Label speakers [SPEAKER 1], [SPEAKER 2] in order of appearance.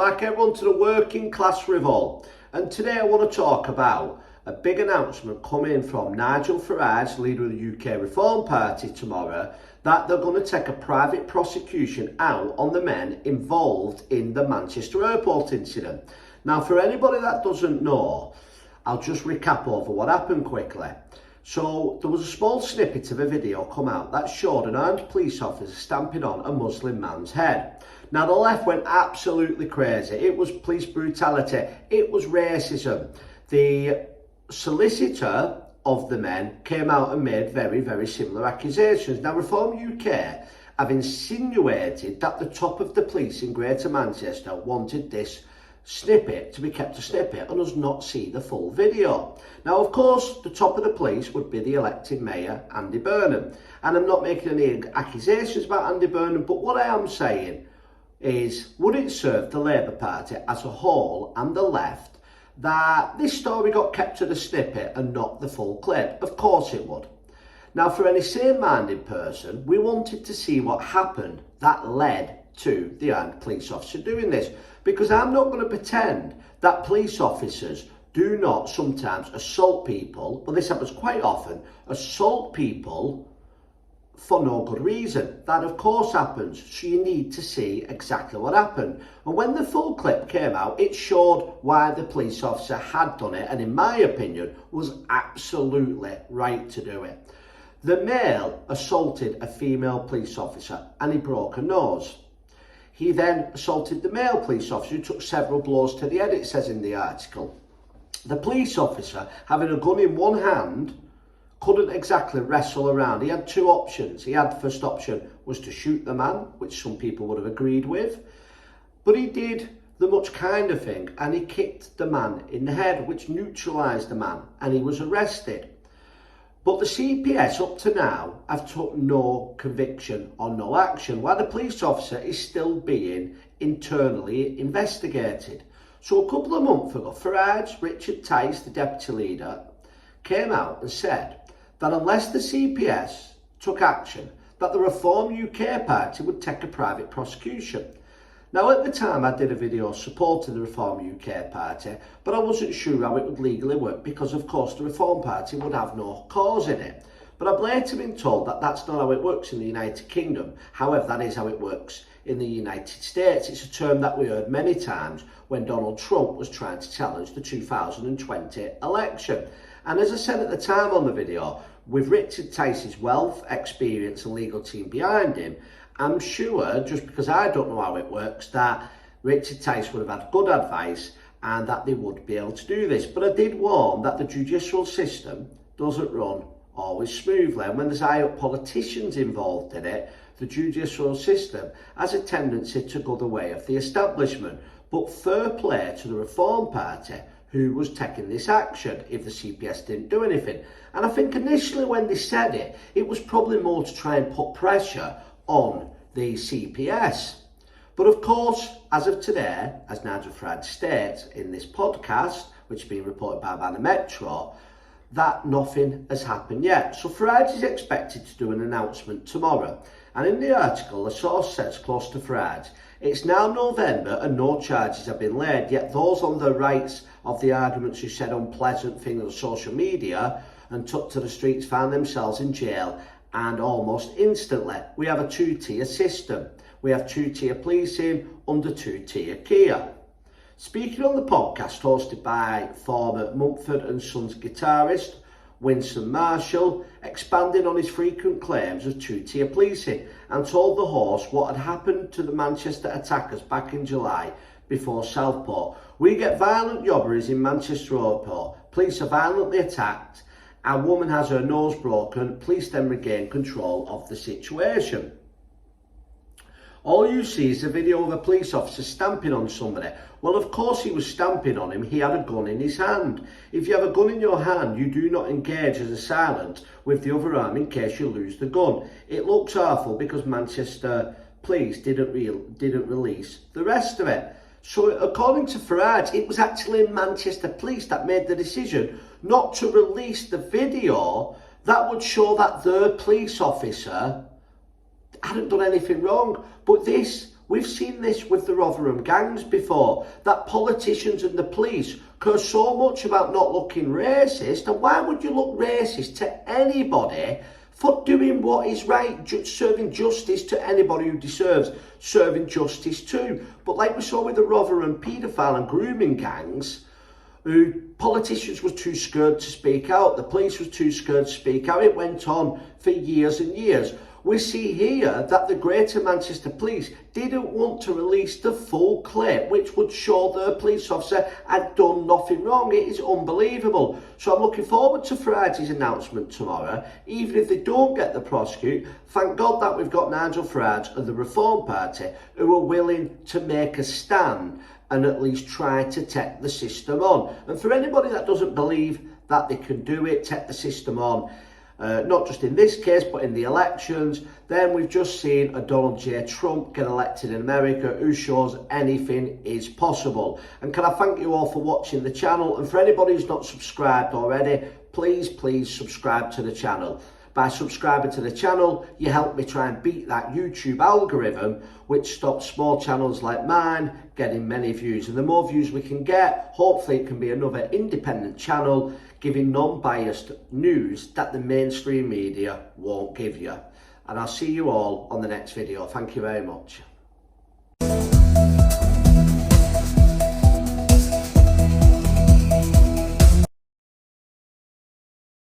[SPEAKER 1] back everyone to the Working Class Revolt, and today I want to talk about a big announcement coming from Nigel Farage, leader of the UK Reform Party, tomorrow, that they're going to take a private prosecution out on the men involved in the Manchester airport incident. Now, for anybody that doesn't know, I'll just recap over what happened quickly. So there was a small snippet of a video come out that showed an armed police officer stamping on a Muslim man's head. Now the left went absolutely crazy. It was police brutality, it was racism. The solicitor of the men came out and made very similar accusations. Now Reform UK have insinuated that the top of the police in Greater Manchester wanted this snippet to be kept a snippet and us not see the full video. Now of course the top of the police would be the elected mayor Andy Burnham, and I'm not making any accusations about Andy Burnham, but what I am saying is, would it serve the Labour Party as a whole and the left that this story got kept to the snippet and not the full clip? Of course it would. Now for any sane-minded person, we wanted to see what happened that led to the armed police officer doing this, because I'm not going to pretend that police officers do not sometimes assault people, well this happens quite often, assault people for no good reason. That of course happens, so you need to see exactly what happened. And when the full clip came out, it showed why the police officer had done it, and in my opinion was absolutely right to do it. The male assaulted a female police officer and he broke her nose. He then assaulted the male police officer, who took several blows to the head, it says in the article. The police officer, having a gun in one hand, couldn't exactly wrestle around. He had two options. He had, the first option was to shoot the man, which some people would have agreed with, but he did the much kinder thing and he kicked the man in the head, which neutralised the man, and he was arrested. But the CPS up to now have took no conviction or no action, while the police officer is still being internally investigated. So a couple of months ago, Farage, Richard Tice, the deputy leader, came out and said that unless the CPS took action, that the Reform UK party would take a private prosecution. Now at the time I did a video supporting the Reform UK party, but I wasn't sure how it would legally work because of course the Reform party would have no cause in it. But I've later been told that that's not how it works in the United Kingdom. However, that is how it works in the United States. It's a term that we heard many times when Donald Trump was trying to challenge the 2020 election. And as I said at the time on the video, with Richard Tice's wealth, experience and legal team behind him, I'm sure, just because I don't know how it works, that Richard Tice would have had good advice and that they would be able to do this. But I did warn that the judicial system doesn't run always smoothly, and when there's high up politicians involved in it, the judicial system has a tendency to go the way of the establishment. But fair play to the Reform Party, who was taking this action if the CPS didn't do anything. And I think initially when they said it, it was probably more to try and put pressure on the CPS. But of course, as of today, as Nigel Farage states in this podcast, which is being reported by Banner Metro, that nothing has happened yet. So Farage is expected to do an announcement tomorrow. And in the article, the source says close to Farage, it's now November and no charges have been laid, yet those on the rights of the arguments who said unpleasant things on social media and took to the streets found themselves in jail, and almost instantly. We have a two-tier system. We have two-tier policing under two-tier Kia. Speaking on the podcast hosted by former Mumford & Sons guitarist Winston Marshall, expanding on his frequent claims of two-tier policing, and told the host what had happened to the Manchester attackers back in July before Southport. We get violent robberies in Manchester Airport. Police are violently attacked. A woman has her nose broken. Police then regain control of the situation. All you see is a video of a police officer stamping on somebody. Well, of course he was stamping on him. He had a gun in his hand. If you have a gun in your hand, you do not engage as assailant with the other arm in case you lose the gun. It looks awful because Manchester Police didn't release the rest of it. So according to Farage, it was actually Manchester Police that made the decision not to release the video that would show that their police officer hadn't done anything wrong. But this We've seen this with the Rotherham gangs before, that politicians and the police care so much about not looking racist, and why would you look racist to anybody for doing what is right, serving justice to anybody who deserves serving justice too? But like we saw with the Rotherham paedophile and grooming gangs, who politicians were too scared to speak out, the police was too scared to speak out, it went on for years and years. We see here that the Greater Manchester Police didn't want to release the full clip, which would show the police officer had done nothing wrong. It is unbelievable. So I'm looking forward to Farage's announcement tomorrow. Even if they don't get the prosecute, thank God that we've got Nigel Farage and the Reform Party who are willing to make a stand and at least try to take the system on. And for anybody that doesn't believe that they can do it, take the system on, not just in this case, but in the elections, then we've just seen a Donald J. Trump get elected in America who shows anything is possible. And can I thank you all for watching the channel? And for anybody who's not subscribed already, please subscribe to the channel. By subscribing to the channel, you help me try and beat that YouTube algorithm, which stops small channels like mine getting many views. And the more views we can get, hopefully it can be another independent channel giving non-biased news that the mainstream media won't give you. And I'll see you all on the next video. Thank you very much.